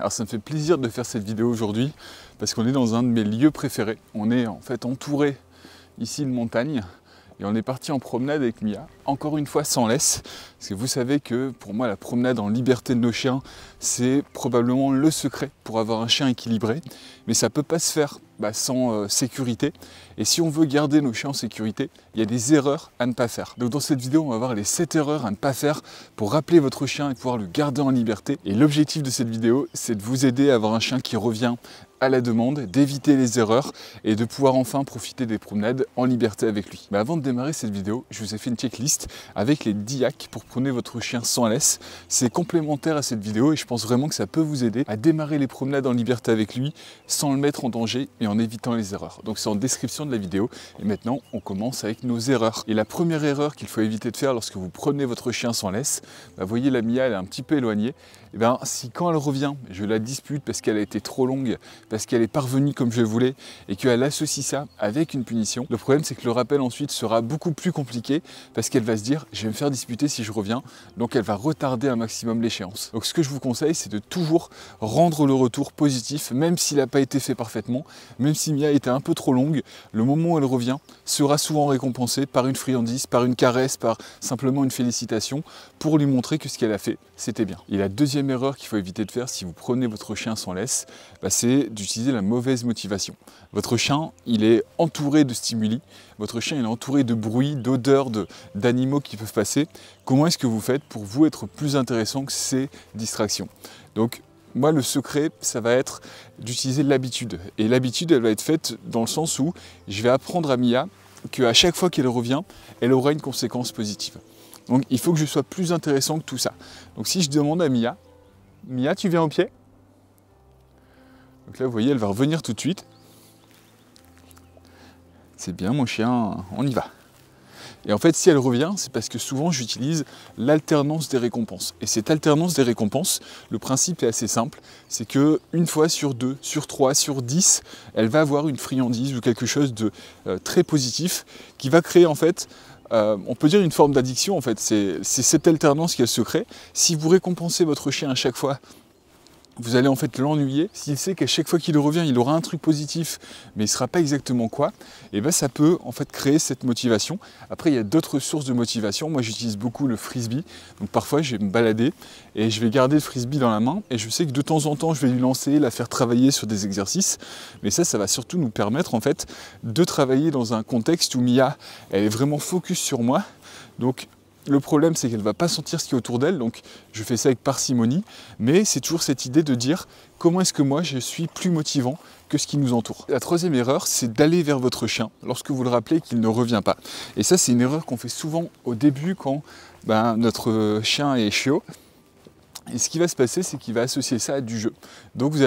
Alors ça me fait plaisir de faire cette vidéo aujourd'hui parce qu'on est dans un de mes lieux préférés. On est en fait entouré ici de montagnes et on est parti en promenade avec Mia, encore une fois sans laisse. Parce que vous savez que pour moi la promenade en liberté de nos chiens, c'est probablement le secret pour avoir un chien équilibré. Mais ça ne peut pas se faire sans sécurité. Et si on veut garder nos chiens en sécurité, il y a des erreurs à ne pas faire. Donc dans cette vidéo, on va voir les 7 erreurs à ne pas faire pour rappeler votre chien et pouvoir le garder en liberté. Et l'objectif de cette vidéo, c'est de vous aider à avoir un chien qui revient à la demande, d'éviter les erreurs et de pouvoir enfin profiter des promenades en liberté avec lui. Mais avant de démarrer cette vidéo, je vous ai fait une checklist avec les 10 hacks pour promener votre chien sans laisse. C'est complémentaire à cette vidéo et je pense vraiment que ça peut vous aider à démarrer les promenades en liberté avec lui sans le mettre en danger et en évitant les erreurs. Donc c'est en description de la vidéo. Et maintenant, on commence avec nos erreurs. Et la première erreur qu'il faut éviter de faire lorsque vous prenez votre chien sans laisse, vous voyez la Mia, elle est un petit peu éloignée. Et si quand elle revient, je la dispute parce qu'elle a été trop longue, parce qu'elle est parvenue comme je voulais et qu'elle associe ça avec une punition, le problème c'est que le rappel ensuite sera beaucoup plus compliqué parce qu'elle va se dire je vais me faire disputer si je reviens, donc elle va retarder un maximum l'échéance. Donc ce que je vous conseille, c'est de toujours rendre le retour positif, même s'il n'a pas été fait parfaitement, même si Mia était un peu trop longue, le moment où elle revient sera souvent récompensé par une friandise, par une caresse, par simplement une félicitation pour lui montrer que ce qu'elle a fait, c'était bien. Et la deuxième erreur qu'il faut éviter de faire si vous prenez votre chien sans laisse, c'est d'utiliser la mauvaise motivation. Votre chien, il est entouré de stimuli, votre chien il est entouré de bruits, d'odeurs, d'animaux qui peuvent passer. Comment est-ce que vous faites pour vous être plus intéressant que ces distractions? Donc, moi, le secret, ça va être d'utiliser l'habitude. Et l'habitude, elle va être faite dans le sens où je vais apprendre à Mia qu'à chaque fois qu'elle revient, elle aura une conséquence positive. Donc, il faut que je sois plus intéressant que tout ça. Donc, si je demande à Mia, Mia, tu viens au pied? Donc là, vous voyez, elle va revenir tout de suite. C'est bien, mon chien, on y va. Et en fait, si elle revient, c'est parce que souvent, j'utilise l'alternance des récompenses. Et cette alternance des récompenses, le principe est assez simple. C'est qu'une fois sur 2, sur 3, sur 10, elle va avoir une friandise ou quelque chose de très positif qui va créer en fait, on peut dire une forme d'addiction en fait. C'est cette alternance qu'elle se crée. Si vous récompensez votre chien à chaque fois, vous allez en fait l'ennuyer. S'il sait qu'à chaque fois qu'il revient, il aura un truc positif, mais il ne sera pas exactement quoi, et ça peut en fait créer cette motivation. Après, il y a d'autres sources de motivation. Moi, j'utilise beaucoup le frisbee. Donc parfois, je vais me balader et je vais garder le frisbee dans la main. Et je sais que de temps en temps, je vais lui lancer, la faire travailler sur des exercices. Mais ça va surtout nous permettre en fait de travailler dans un contexte où Mia, elle est vraiment focus sur moi. Donc le problème, c'est qu'elle ne va pas sentir ce qui est autour d'elle, donc je fais ça avec parcimonie, mais c'est toujours cette idée de dire comment est-ce que moi je suis plus motivant que ce qui nous entoure. La troisième erreur, c'est d'aller vers votre chien lorsque vous le rappelez qu'il ne revient pas. Et ça, c'est une erreur qu'on fait souvent au début quand notre chien est chiot. Et ce qui va se passer, c'est qu'il va associer ça à du jeu. Donc vous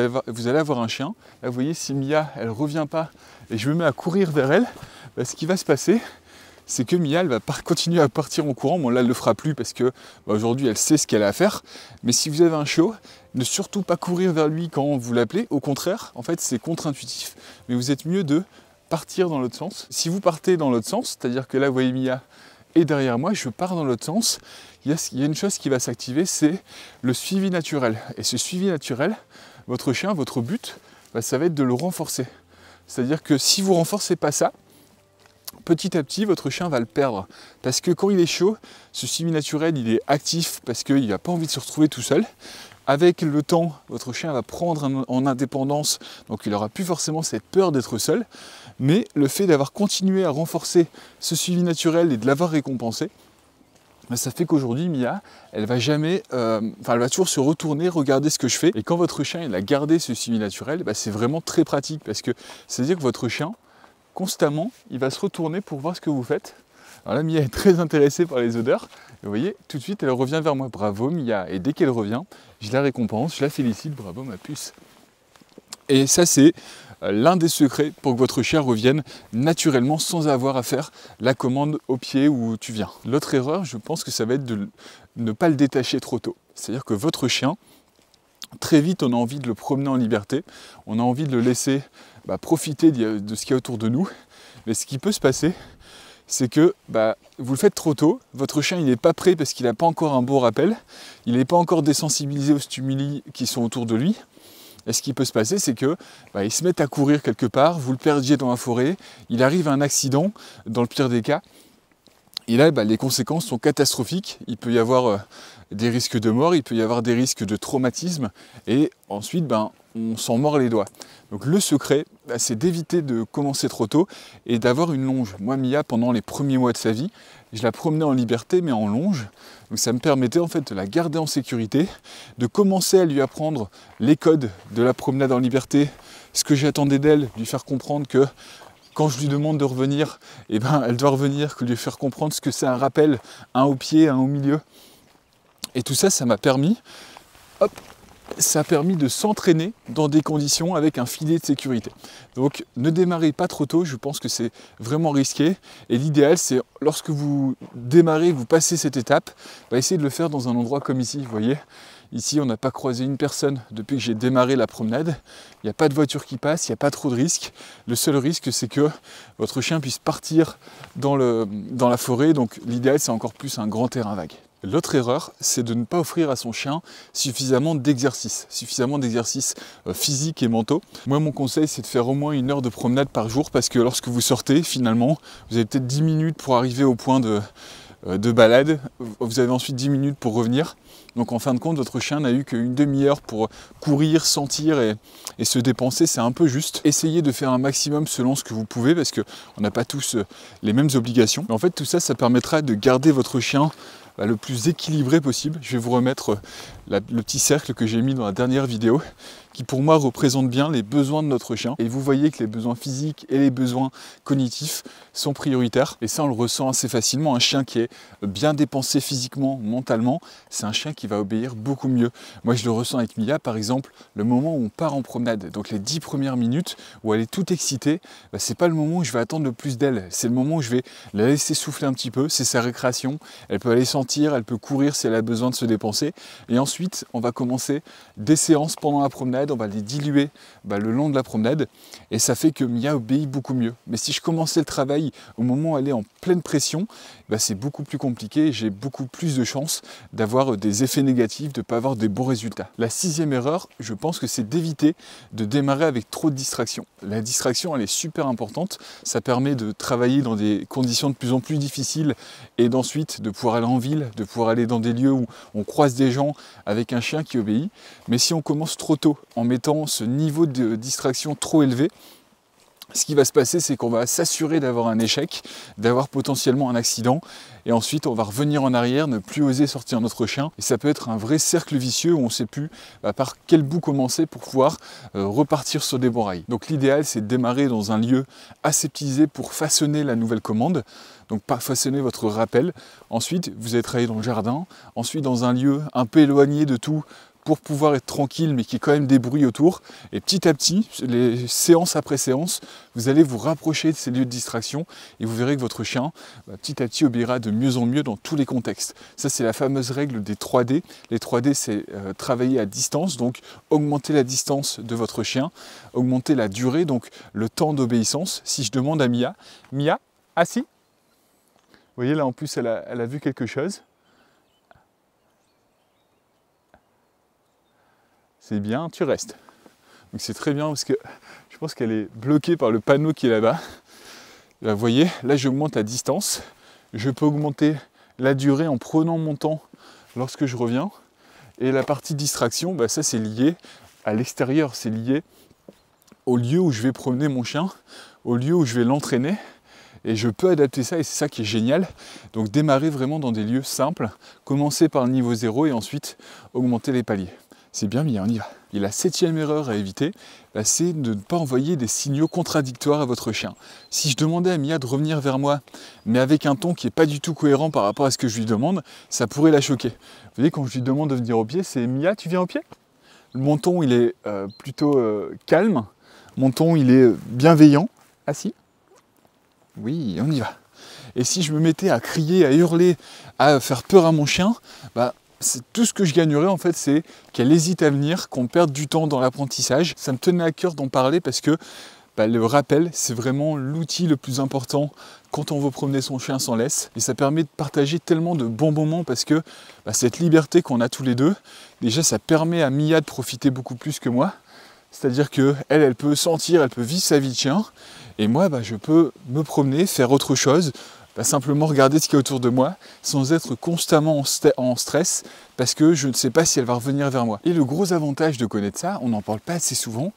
allez avoir un chien, là vous voyez, si Mia, elle ne revient pas et je me mets à courir vers elle, ce qui va se passer, c'est que Mia, elle va continuer à partir en courant. Bon, là, elle ne le fera plus parce que aujourd'hui, elle sait ce qu'elle a à faire. Mais si vous avez un chiot, ne surtout pas courir vers lui quand vous l'appelez. Au contraire, en fait, c'est contre-intuitif. Mais vous êtes mieux de partir dans l'autre sens. Si vous partez dans l'autre sens, c'est-à-dire que là, vous voyez Mia est derrière moi, je pars dans l'autre sens, il y a une chose qui va s'activer, c'est le suivi naturel. Et ce suivi naturel, votre chien, votre but, ça va être de le renforcer. C'est-à-dire que si vous ne renforcez pas ça, petit à petit, votre chien va le perdre. Parce que quand il est chaud, ce suivi naturel, il est actif parce qu'il n'a pas envie de se retrouver tout seul. Avec le temps, votre chien va prendre en indépendance, donc il n'aura plus forcément cette peur d'être seul. Mais le fait d'avoir continué à renforcer ce suivi naturel et de l'avoir récompensé, ça fait qu'aujourd'hui, Mia, elle va jamais, elle va toujours se retourner, regarder ce que je fais. Et quand votre chien il a gardé ce suivi naturel, c'est vraiment très pratique parce que c'est-à-dire que votre chien, constamment, il va se retourner pour voir ce que vous faites. Alors là, Mia est très intéressée par les odeurs. Et vous voyez, tout de suite, elle revient vers moi. Bravo, Mia. Et dès qu'elle revient, je la récompense, je la félicite. Bravo, ma puce. Et ça, c'est l'un des secrets pour que votre chien revienne naturellement sans avoir à faire la commande au pied où tu viens. L'autre erreur, je pense que ça va être de ne pas le détacher trop tôt. C'est-à-dire que votre chien, très vite, on a envie de le promener en liberté. On a envie de le laisser profiter de ce qu'il y a autour de nous. Mais ce qui peut se passer, c'est que vous le faites trop tôt, votre chien il n'est pas prêt parce qu'il n'a pas encore un bon rappel, il n'est pas encore désensibilisé aux stimuli qui sont autour de lui, et Et ce qui peut se passer, c'est que il se met à courir quelque part, vous le perdiez dans la forêt, il arrive un accident, dans le pire des cas, et là, les conséquences sont catastrophiques. Il peut y avoir des risques de mort, il peut y avoir des risques de traumatisme, et ensuite, on s'en mord les doigts. Donc le secret, c'est d'éviter de commencer trop tôt et d'avoir une longe. Moi, Mia, pendant les premiers mois de sa vie, je la promenais en liberté, mais en longe. Donc ça me permettait en fait de la garder en sécurité, de commencer à lui apprendre les codes de la promenade en liberté, ce que j'attendais d'elle, lui faire comprendre que quand je lui demande de revenir, elle doit revenir, que lui faire comprendre ce que c'est un rappel, un au pied, un au milieu. Et tout ça, ça m'a permis, de s'entraîner dans des conditions avec un filet de sécurité. Donc ne démarrez pas trop tôt, je pense que c'est vraiment risqué. Et l'idéal, c'est lorsque vous démarrez, vous passez cette étape, essayez de le faire dans un endroit comme ici, vous voyez. Ici, on n'a pas croisé une personne depuis que j'ai démarré la promenade. Il n'y a pas de voiture qui passe, il n'y a pas trop de risques. Le seul risque, c'est que votre chien puisse partir dans la forêt. Donc l'idéal, c'est encore plus un grand terrain vague. L'autre erreur, c'est de ne pas offrir à son chien suffisamment d'exercices physiques et mentaux. Moi, mon conseil, c'est de faire au moins 1 heure de promenade par jour, parce que lorsque vous sortez, finalement, vous avez peut-être 10 minutes pour arriver au point de balade. Vous avez ensuite 10 minutes pour revenir. Donc en fin de compte, votre chien n'a eu qu'une demi-heure pour courir, sentir et se dépenser, c'est un peu juste. Essayez de faire un maximum selon ce que vous pouvez, parce qu'on n'a pas tous les mêmes obligations. Mais en fait, tout ça, ça permettra de garder votre chien le plus équilibré possible. Je vais vous remettre le petit cercle que j'ai mis dans la dernière vidéo, qui pour moi représente bien les besoins de notre chien. Et vous voyez que les besoins physiques et les besoins cognitifs sont prioritaires. Et ça, on le ressent assez facilement. Un chien qui est bien dépensé physiquement, mentalement, c'est un chien qui va obéir beaucoup mieux. Moi, je le ressens avec Mia, par exemple, le moment où on part en promenade. Donc les 10 premières minutes où elle est toute excitée, c'est pas le moment où je vais attendre le plus d'elle. C'est le moment où je vais la laisser souffler un petit peu. C'est sa récréation. Elle peut aller sentir, elle peut courir si elle a besoin de se dépenser. Et ensuite, on va commencer des séances pendant la promenade. On va les diluer le long de la promenade, et ça fait que Mia obéit beaucoup mieux. Mais si je commençais le travail au moment où elle est en pleine pression, c'est beaucoup plus compliqué, j'ai beaucoup plus de chances d'avoir des effets négatifs, de ne pas avoir des bons résultats. La 6e erreur, je pense que c'est d'éviter de démarrer avec trop de distractions. La distraction, elle est super importante, ça permet de travailler dans des conditions de plus en plus difficiles, et d'ensuite de pouvoir aller en ville, de pouvoir aller dans des lieux où on croise des gens avec un chien qui obéit. Mais si on commence trop tôt, en mettant ce niveau de distraction trop élevé, ce qui va se passer, c'est qu'on va s'assurer d'avoir un échec, d'avoir potentiellement un accident, et ensuite on va revenir en arrière, ne plus oser sortir notre chien, et ça peut être un vrai cercle vicieux où on ne sait plus par quel bout commencer pour pouvoir repartir sur des bons rails. Donc l'idéal, c'est de démarrer dans un lieu aseptisé pour façonner la nouvelle commande, donc façonner votre rappel. Ensuite, vous allez travailler dans le jardin, ensuite dans un lieu un peu éloigné de tout, pour pouvoir être tranquille, mais qui est quand même des bruits autour. Et petit à petit, les séances après séance, vous allez vous rapprocher de ces lieux de distraction, et vous verrez que votre chien, petit à petit, obéira de mieux en mieux dans tous les contextes. Ça, c'est la fameuse règle des 3D. Les 3D, c'est travailler à distance, donc augmenter la distance de votre chien, augmenter la durée, donc le temps d'obéissance. Si je demande à Mia, Mia, assis. Vous voyez, là, en plus, elle a vu quelque chose. C'est bien, tu restes. Donc c'est très bien, parce que je pense qu'elle est bloquée par le panneau qui est là-bas. Là, vous voyez, là j'augmente la distance. Je peux augmenter la durée en prenant mon temps lorsque je reviens. Et la partie distraction, ça c'est lié à l'extérieur, c'est lié au lieu où je vais promener mon chien, au lieu où je vais l'entraîner. Et je peux adapter ça, et c'est ça qui est génial. Donc démarrer vraiment dans des lieux simples, commencer par le niveau 0 et ensuite augmenter les paliers. C'est bien, mais on y va. Et la 7e erreur à éviter, c'est de ne pas envoyer des signaux contradictoires à votre chien. Si je demandais à Mia de revenir vers moi, mais avec un ton qui n'est pas du tout cohérent par rapport à ce que je lui demande, ça pourrait la choquer. Vous voyez, quand je lui demande de venir au pied, c'est « Mia, tu viens au pied ?» Mon ton, il est plutôt calme. Mon ton, il est bienveillant. Assis. Oui, on y va. Et si je me mettais à crier, à hurler, à faire peur à mon chien, tout ce que je gagnerais en fait, c'est qu'elle hésite à venir, qu'on perde du temps dans l'apprentissage. Ça me tenait à cœur d'en parler parce que le rappel, c'est vraiment l'outil le plus important quand on veut promener son chien sans laisse. Et ça permet de partager tellement de bons moments, parce que cette liberté qu'on a tous les deux, déjà ça permet à Mia de profiter beaucoup plus que moi. C'est-à-dire qu'elle peut sentir, elle peut vivre sa vie de chien. Et moi, je peux me promener, faire autre chose, simplement regarder ce qu'il y a autour de moi, sans être constamment en stress, parce que je ne sais pas si elle va revenir vers moi. Et le gros avantage de connaître ça, on n'en parle pas assez souvent,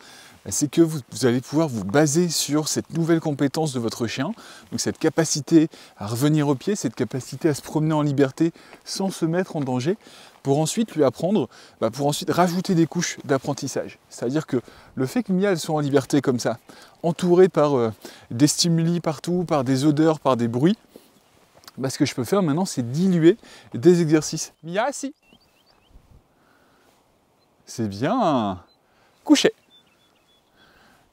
c'est que vous allez pouvoir vous baser sur cette nouvelle compétence de votre chien, donc cette capacité à revenir au pied, cette capacité à se promener en liberté sans se mettre en danger, pour ensuite lui apprendre, pour ensuite rajouter des couches d'apprentissage. C'est-à-dire que le fait que Mia elle soit en liberté comme ça, entourée par des stimuli partout, par des odeurs, par des bruits, ce que je peux faire maintenant, c'est diluer des exercices. Mia, assis. C'est bien. Couché.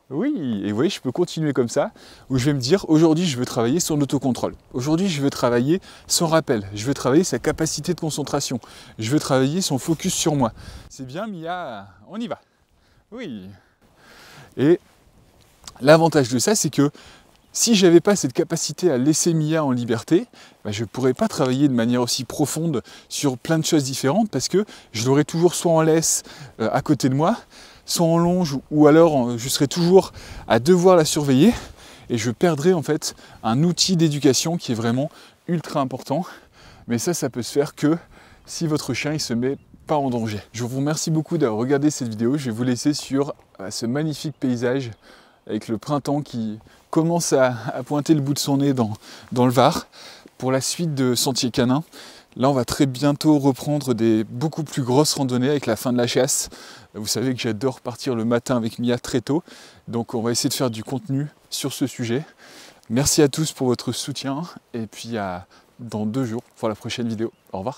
Oui, et vous voyez, je peux continuer comme ça, où je vais me dire, aujourd'hui, je veux travailler son autocontrôle. Aujourd'hui, je veux travailler son rappel. Je veux travailler sa capacité de concentration. Je veux travailler son focus sur moi. C'est bien, Mia, on y va. Oui. Et l'avantage de ça, c'est que si je n'avais pas cette capacité à laisser Mia en liberté, je ne pourrais pas travailler de manière aussi profonde sur plein de choses différentes, parce que je l'aurais toujours soit en laisse à côté de moi, soit en longe, ou alors je serais toujours à devoir la surveiller, et je perdrais en fait un outil d'éducation qui est vraiment ultra important. Mais ça peut se faire que si votre chien il se met pas en danger. Je vous remercie beaucoup d'avoir regardé cette vidéo. Je vais vous laisser sur ce magnifique paysage avec le printemps qui commence à pointer le bout de son nez dans le Var pour la suite de Sentier Canin. Là, on va très bientôt reprendre des beaucoup plus grosses randonnées avec la fin de la chasse. Vous savez que j'adore partir le matin avec Mia très tôt, donc on va essayer de faire du contenu sur ce sujet. Merci à tous pour votre soutien et puis dans 2 jours pour la prochaine vidéo. Au revoir.